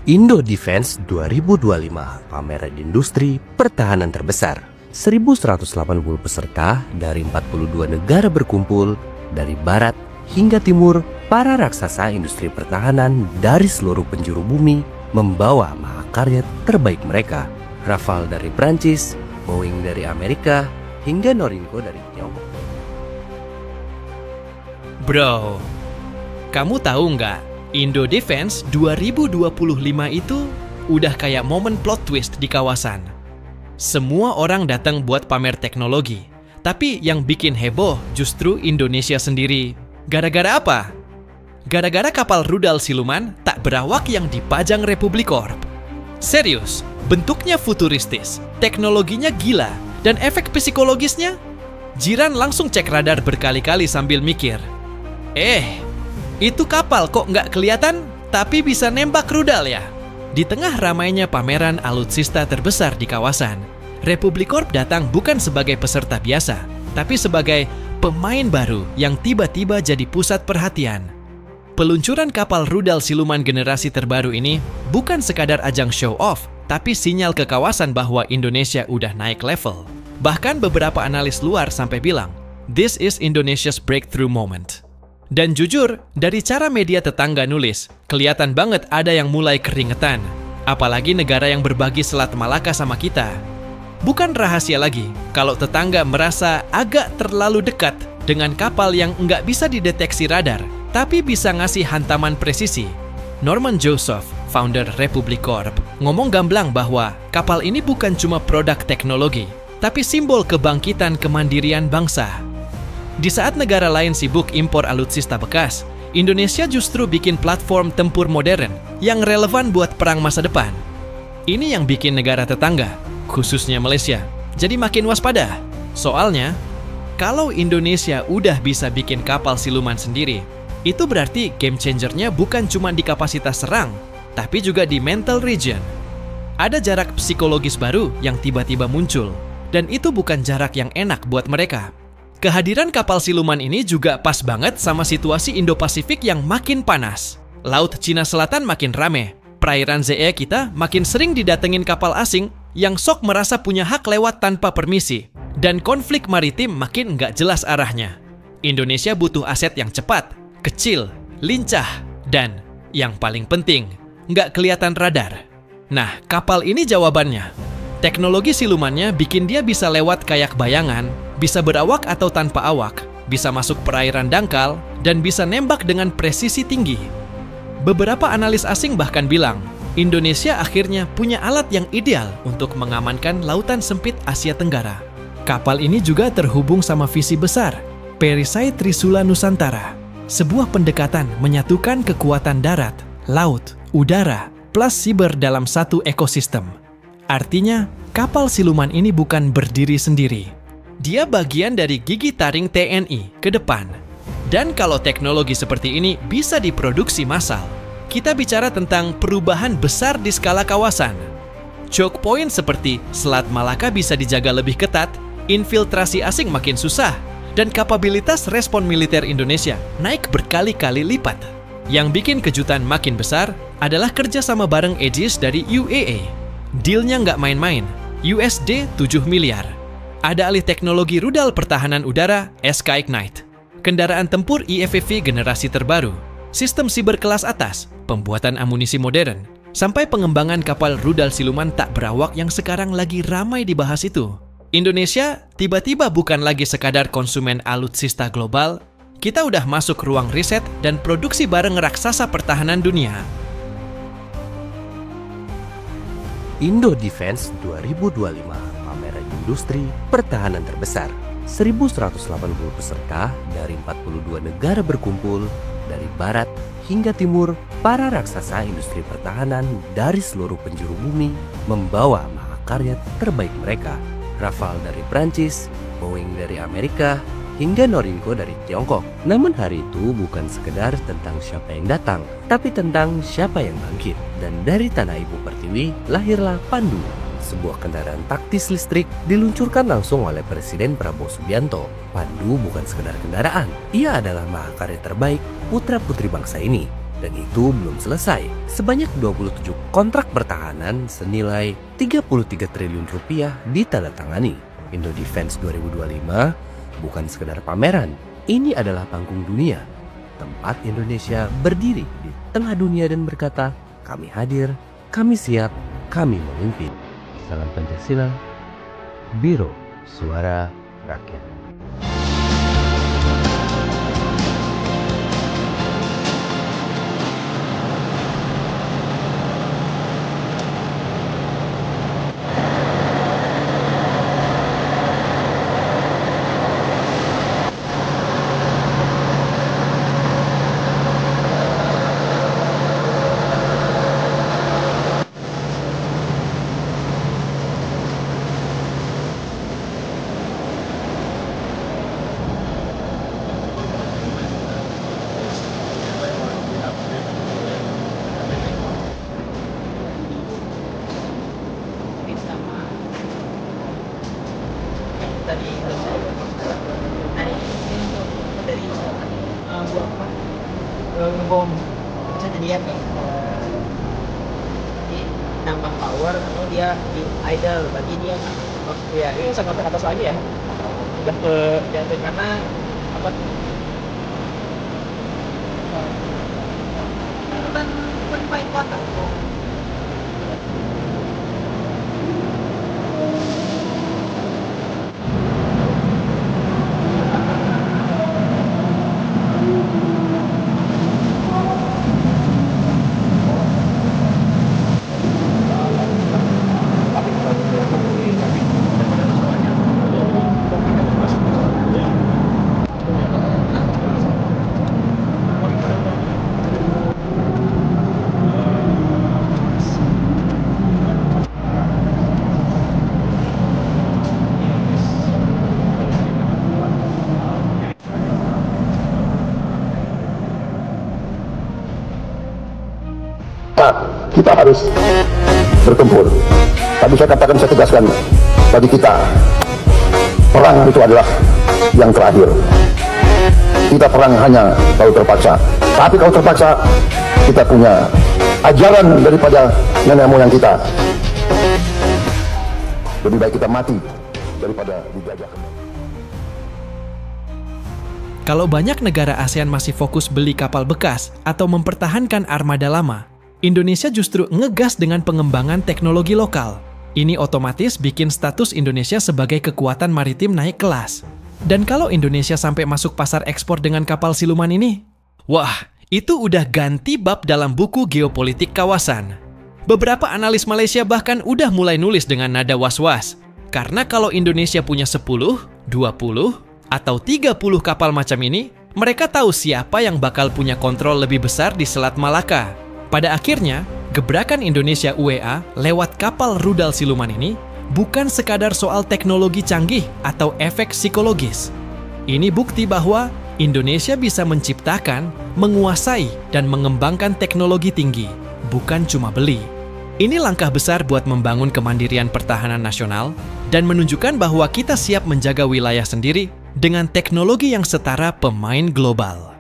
Indo Defense 2025, pameran industri pertahanan terbesar. 1.180 peserta dari 42 negara berkumpul, dari barat hingga timur. Para raksasa industri pertahanan dari seluruh penjuru bumi membawa mahakarya terbaik mereka. Rafale dari Prancis, Boeing dari Amerika, hingga Norinco dari Tiongkok. Bro, kamu tahu nggak? Indo Defense 2025 itu udah kayak momen plot twist di kawasan. Semua orang datang buat pamer teknologi, tapi yang bikin heboh justru Indonesia sendiri. Gara-gara apa? Gara-gara kapal rudal siluman tak berawak yang dipajang Republik Corp. Serius, bentuknya futuristis, teknologinya gila, dan efek psikologisnya? Jiran langsung cek radar berkali-kali sambil mikir, itu kapal kok nggak kelihatan, tapi bisa nembak rudal ya? Di tengah ramainya pameran alutsista terbesar di kawasan, Republik Corp datang bukan sebagai peserta biasa, tapi sebagai pemain baru yang tiba-tiba jadi pusat perhatian. Peluncuran kapal rudal siluman generasi terbaru ini bukan sekadar ajang show off, tapi sinyal ke kawasan bahwa Indonesia udah naik level. Bahkan beberapa analis luar sampai bilang, "This is Indonesia's breakthrough moment." Dan jujur, dari cara media tetangga nulis, kelihatan banget ada yang mulai keringetan. Apalagi negara yang berbagi Selat Malaka sama kita. Bukan rahasia lagi kalau tetangga merasa agak terlalu dekat dengan kapal yang nggak bisa dideteksi radar, tapi bisa ngasih hantaman presisi. Norman Joseph, founder Republik Corp, ngomong gamblang bahwa kapal ini bukan cuma produk teknologi, tapi simbol kebangkitan kemandirian bangsa. Di saat negara lain sibuk impor alutsista bekas, Indonesia justru bikin platform tempur modern yang relevan buat perang masa depan. Ini yang bikin negara tetangga, khususnya Malaysia, jadi makin waspada. Soalnya, kalau Indonesia udah bisa bikin kapal siluman sendiri, itu berarti game changer-nya bukan cuma di kapasitas serang, tapi juga di mental region. Ada jarak psikologis baru yang tiba-tiba muncul, dan itu bukan jarak yang enak buat mereka. Kehadiran kapal siluman ini juga pas banget sama situasi Indo-Pasifik yang makin panas. Laut Cina Selatan makin rame, perairan ZEE kita makin sering didatengin kapal asing yang sok merasa punya hak lewat tanpa permisi, dan konflik maritim makin nggak jelas arahnya. Indonesia butuh aset yang cepat, kecil, lincah, dan yang paling penting, nggak kelihatan radar. Nah, kapal ini jawabannya. Teknologi silumannya bikin dia bisa lewat kayak bayangan, bisa berawak atau tanpa awak, bisa masuk perairan dangkal, dan bisa nembak dengan presisi tinggi. Beberapa analis asing bahkan bilang, Indonesia akhirnya punya alat yang ideal untuk mengamankan lautan sempit Asia Tenggara. Kapal ini juga terhubung sama visi besar, Perisai Trisula Nusantara, sebuah pendekatan menyatukan kekuatan darat, laut, udara, plus siber dalam satu ekosistem. Artinya, kapal siluman ini bukan berdiri sendiri. Dia bagian dari gigi taring TNI ke depan. Dan kalau teknologi seperti ini bisa diproduksi massal, kita bicara tentang perubahan besar di skala kawasan. Choke point seperti Selat Malaka bisa dijaga lebih ketat, infiltrasi asing makin susah, dan kapabilitas respon militer Indonesia naik berkali-kali lipat. Yang bikin kejutan makin besar adalah kerjasama bareng Aegis dari UAE. Dealnya nggak main-main, USD 7 miliar. Ada alih teknologi rudal pertahanan udara SK Ignite, kendaraan tempur IFV generasi terbaru, sistem siber kelas atas, pembuatan amunisi modern, sampai pengembangan kapal rudal siluman tak berawak yang sekarang lagi ramai dibahas itu. Indonesia tiba-tiba bukan lagi sekadar konsumen alutsista global, kita udah masuk ruang riset dan produksi bareng raksasa pertahanan dunia. Indo Defense 2025, pameran industri pertahanan terbesar. 1.180 peserta dari 42 negara berkumpul, dari barat hingga timur. Para raksasa industri pertahanan dari seluruh penjuru bumi membawa mahakarya terbaik mereka. Rafale dari Prancis, Boeing dari Amerika, hingga Norinco dari Tiongkok. Namun hari itu bukan sekedar tentang siapa yang datang, tapi tentang siapa yang bangkit. Dan dari tanah ibu pertiwi lahirlah Pandu, sebuah kendaraan taktis listrik diluncurkan langsung oleh Presiden Prabowo Subianto. Pandu bukan sekedar kendaraan, ia adalah mahakarya terbaik putra-putri bangsa ini. Dan itu belum selesai. Sebanyak 27 kontrak pertahanan senilai 33 triliun rupiah ditandatangani. Indo Defense 2025 bukan sekedar pameran. Ini adalah panggung dunia. Tempat Indonesia berdiri di tengah dunia dan berkata, kami hadir, kami siap, kami memimpin. Salam Pancasila, Biro Suara Rakyat. Tadi dari buat apa? Ngebom bisa dilihat nih. Jadi nambah power atau dia di idle bagi dia. Oh ya ini sangat ke atas lagi ya. Udah ke jatuh karena apa? Kan main kotak. Kita harus bertempur. Tadi saya katakan, saya tegaskan, bagi kita perang itu adalah yang terakhir. Kita perang hanya kalau terpaksa. Tapi kalau terpaksa, kita punya ajaran daripada nenek moyang kita. Lebih baik kita mati daripada dijajah kembali. Kalau banyak negara ASEAN masih fokus beli kapal bekas atau mempertahankan armada lama, Indonesia justru ngegas dengan pengembangan teknologi lokal. Ini otomatis bikin status Indonesia sebagai kekuatan maritim naik kelas. Dan kalau Indonesia sampai masuk pasar ekspor dengan kapal siluman ini, wah, itu udah ganti bab dalam buku geopolitik kawasan. Beberapa analis Malaysia bahkan udah mulai nulis dengan nada was-was. Karena kalau Indonesia punya 10, 20, atau 30 kapal macam ini, mereka tahu siapa yang bakal punya kontrol lebih besar di Selat Malaka. Pada akhirnya, gebrakan Indonesia UEA lewat kapal rudal siluman ini bukan sekadar soal teknologi canggih atau efek psikologis. Ini bukti bahwa Indonesia bisa menciptakan, menguasai, dan mengembangkan teknologi tinggi, bukan cuma beli. Ini langkah besar buat membangun kemandirian pertahanan nasional dan menunjukkan bahwa kita siap menjaga wilayah sendiri dengan teknologi yang setara pemain global.